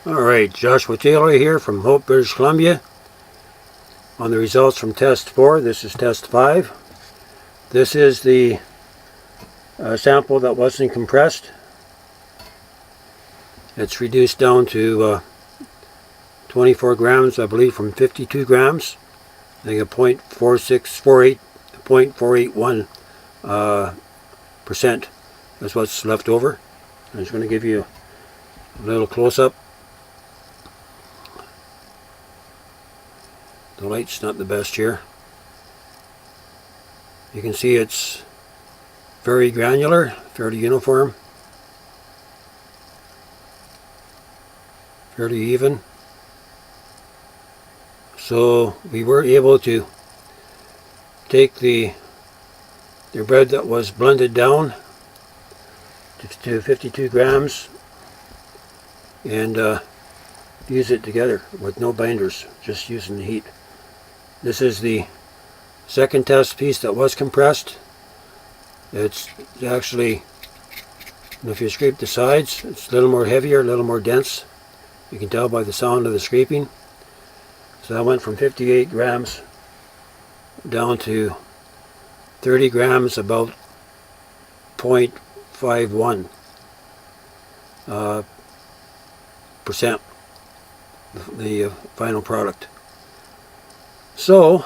Alright, Joshua Taylor here from Hope, British Columbia on the results from test 4. This is test 5. This is the sample that wasn't compressed. It's reduced down to 24 grams, I believe, from 52 grams. I think a 0.481% is what's left over. I'm just going to give you a little close-up. The light's not the best here. You can see it's very granular, fairly uniform, fairly even. So we were able to take the bread that was blended down to 52 grams and use it together with no binders, just using the heat. This is the second test piece that was compressed. It's actually, if you scrape the sides, it's a little more heavier, a little more dense. You can tell by the sound of the scraping. So that went from 58 grams down to 30 grams, about 0.51 percent, the final product. So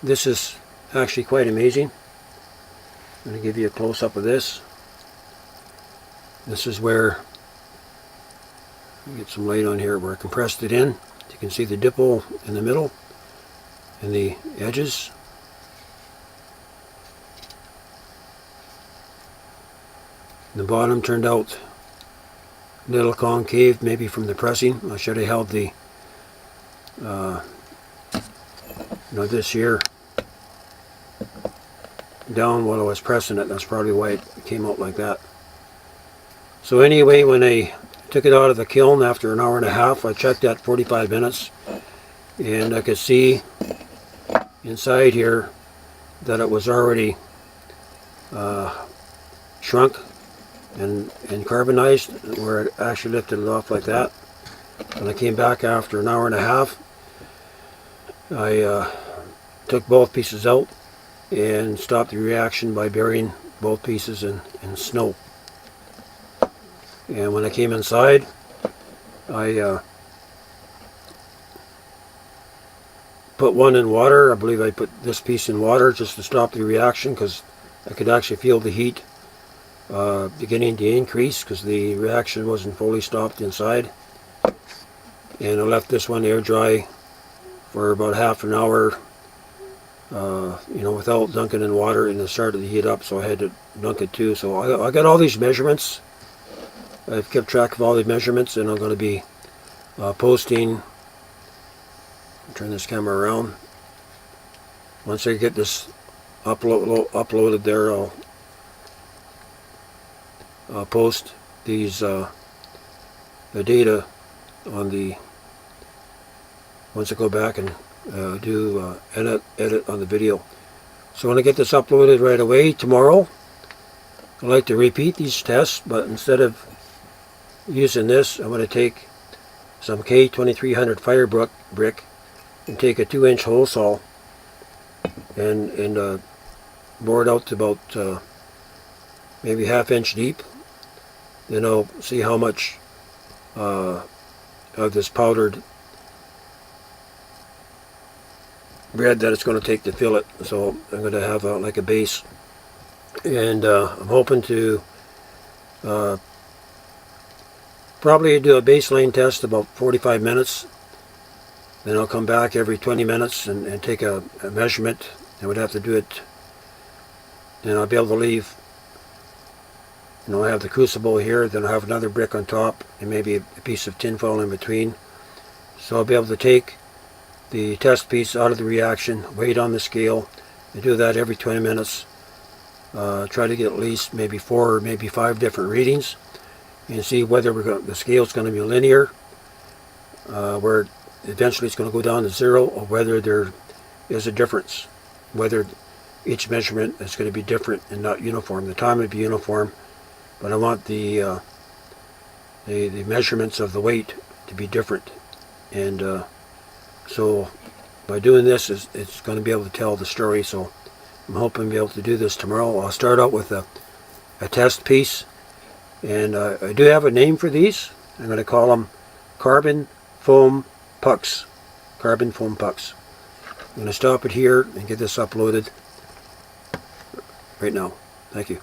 this is actually quite amazing. I'm going to give you a close-up of this. This is where, get some light on here, where I compressed it in. You can see the dipple in the middle and the edges. The bottom turned out a little concave, maybe from the pressing. I should have held the this here down while I was pressing it. That's probably why it came out like that. So anyway, when I took it out of the kiln after an hour and a half, I checked at 45 minutes and I could see inside here that it was already shrunk and carbonized, where it actually lifted it off like that. When I came back after an hour and a half, I took both pieces out and stopped the reaction by burying both pieces in snow. And when I came inside, I put one in water. I believe I put this piece in water just to stop the reaction, because I could actually feel the heat beginning to increase because the reaction wasn't fully stopped inside. And I left this one air dry for about half an hour, without dunking in water, and it started to heat up, so I had to dunk it too. So I got all these measurements. I've kept track of all the measurements, and I'm going to be posting. Turn this camera around. Once I get this uploaded there, I'll post these the data on the, once I go back and do edit on the video. So when I get this uploaded right away tomorrow, I like to repeat these tests, but instead of using this, I'm going to take some K2300 fire brick and take a 2-inch hole saw and bore it out to about maybe ½ inch deep. Then I'll see how much of this powdered bread that it's going to take to fill it. So I'm going to have like a base, and I'm hoping to probably do a baseline test about 45 minutes. Then I'll come back every 20 minutes and take a measurement. I would have to do it, and I'll be able to leave, I have the crucible here, then I'll have another brick on top and maybe a piece of tin foil in between. So I'll be able to take the test piece out of the reaction, weigh it on the scale, and do that every 20 minutes. Try to get at least maybe 4 or maybe 5 different readings, and see whether the scale is going to be linear, where eventually it's going to go down to 0, or whether there is a difference, whether each measurement is going to be different and not uniform. The time would be uniform, but I want the the measurements of the weight to be different. And so by doing this, it's going to be able to tell the story. So I'm hoping to be able to do this tomorrow. I'll start out with a test piece. And I do have a name for these. I'm going to call them carbon foam pucks. Carbon foam pucks. I'm going to stop it here and get this uploaded right now. Thank you.